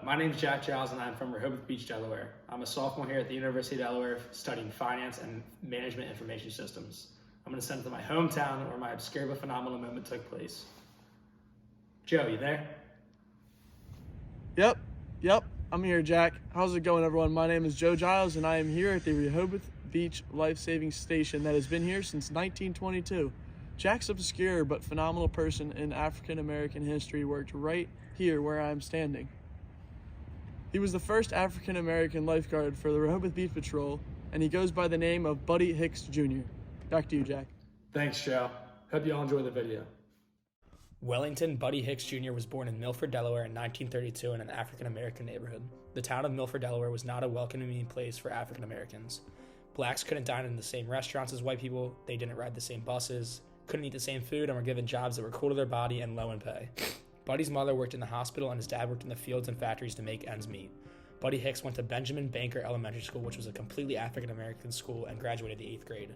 my name is Giles and I'm from Rehoboth Beach, Delaware. I'm a sophomore here at the University of Delaware studying finance and management information systems. I'm going to send it to my hometown where my obscure but phenomenal moment took place. Joe, you there? Yep, I'm here, Jack. How's it going, everyone? My name is Joe Giles, and I am here at the Rehoboth Beach Life-Saving Station that has been here since 1922. Jack's obscure but phenomenal person in African-American history worked right here where I'm standing. He was the first African-American lifeguard for the Rehoboth Beach Patrol, and he goes by the name of Buddy Hicks Jr. Back to you, Jack. Thanks, Joe. Hope you all enjoy the video. Wellington Buddy Hicks Jr. was born in Milford, Delaware in 1932 in an African-American neighborhood. The town of Milford, Delaware was not a welcoming place for African-Americans. Blacks couldn't dine in the same restaurants as white people, they didn't ride the same buses, couldn't eat the same food, and were given jobs that were cool to their body and low in pay. Buddy's mother worked in the hospital and his dad worked in the fields and factories to make ends meet. Buddy Hicks went to Benjamin Banker Elementary School, which was a completely African-American school, and graduated the 8th grade.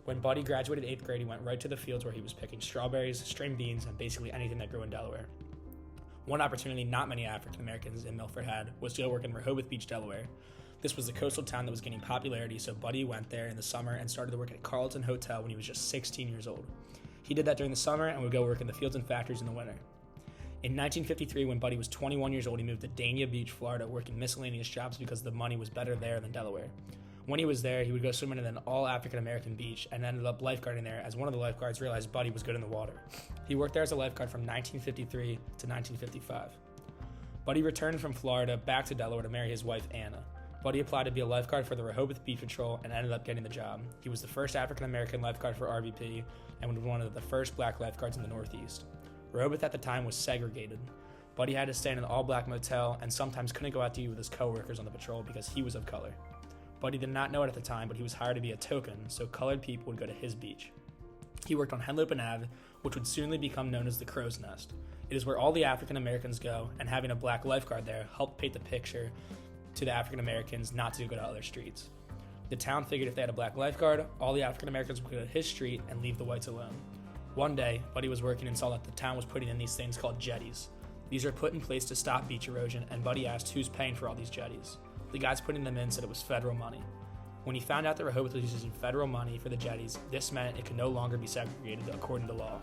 When Buddy graduated 8th grade, he went right to the fields where he was picking strawberries, string beans, and basically anything that grew in Delaware. One opportunity not many African Americans in Milford had was to go work in Rehoboth Beach, Delaware. This was the coastal town that was gaining popularity, so Buddy went there in the summer and started to work at Carlton Hotel when he was just 16 years old. He did that during the summer and would go work in the fields and factories in the winter. In 1953, when Buddy was 21 years old, he moved to Dania Beach, Florida, working miscellaneous jobs because the money was better there than Delaware. When he was there, he would go swimming in an all-African-American beach and ended up lifeguarding there as one of the lifeguards realized Buddy was good in the water. He worked there as a lifeguard from 1953 to 1955. Buddy returned from Florida back to Delaware to marry his wife, Anna. Buddy applied to be a lifeguard for the Rehoboth Beach Patrol and ended up getting the job. He was the first African-American lifeguard for RBP and was one of the first black lifeguards in the Northeast. Rehoboth at the time was segregated. Buddy had to stay in an all-black motel and sometimes couldn't go out to eat with his co-workers on the patrol because he was of color. Buddy did not know it at the time, but he was hired to be a token, so colored people would go to his beach. He worked on Henlopen Ave, which would soon become known as the Crow's Nest. It is where all the African Americans go, and having a black lifeguard there helped paint the picture to the African Americans not to go to other streets. The town figured if they had a black lifeguard, all the African Americans would go to his street and leave the whites alone. One day, Buddy was working and saw that the town was putting in these things called jetties. These are put in place to stop beach erosion, and Buddy asked who's paying for all these jetties. The guys putting them in said it was federal money. When he found out that Rehoboth was using federal money for the jetties, this meant it could no longer be segregated according to law.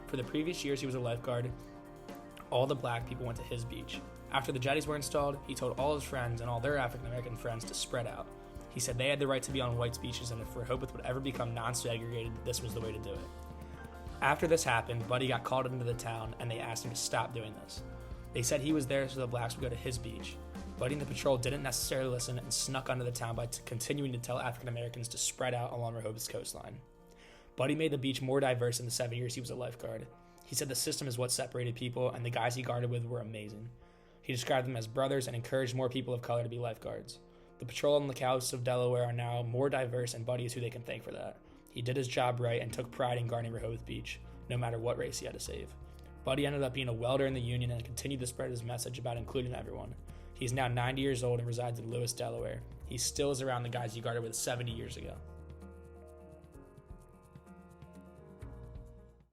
For the previous years he was a lifeguard, all the black people went to his beach. After the jetties were installed, he told all his friends and all their African-American friends to spread out. He said they had the right to be on white beaches, and if Rehoboth would ever become non-segregated, this was the way to do it. After this happened, Buddy got called into the town, and they asked him to stop doing this. They said he was there so the blacks would go to his beach. Buddy and the patrol didn't necessarily listen and snuck onto the town by continuing to tell African Americans to spread out along Rehoboth's coastline. Buddy made the beach more diverse in the 7 years he was a lifeguard. He said the system is what separated people, and the guys he guarded with were amazing. He described them as brothers and encouraged more people of color to be lifeguards. The patrol on the coast of Delaware are now more diverse, and Buddy is who they can thank for that. He did his job right and took pride in guarding Rehoboth Beach, no matter what race he had to save. Buddy ended up being a welder in the Union and continued to spread his message about including everyone. He's now 90 years old and resides in Lewis, Delaware. He still is around the guys he guarded with 70 years ago.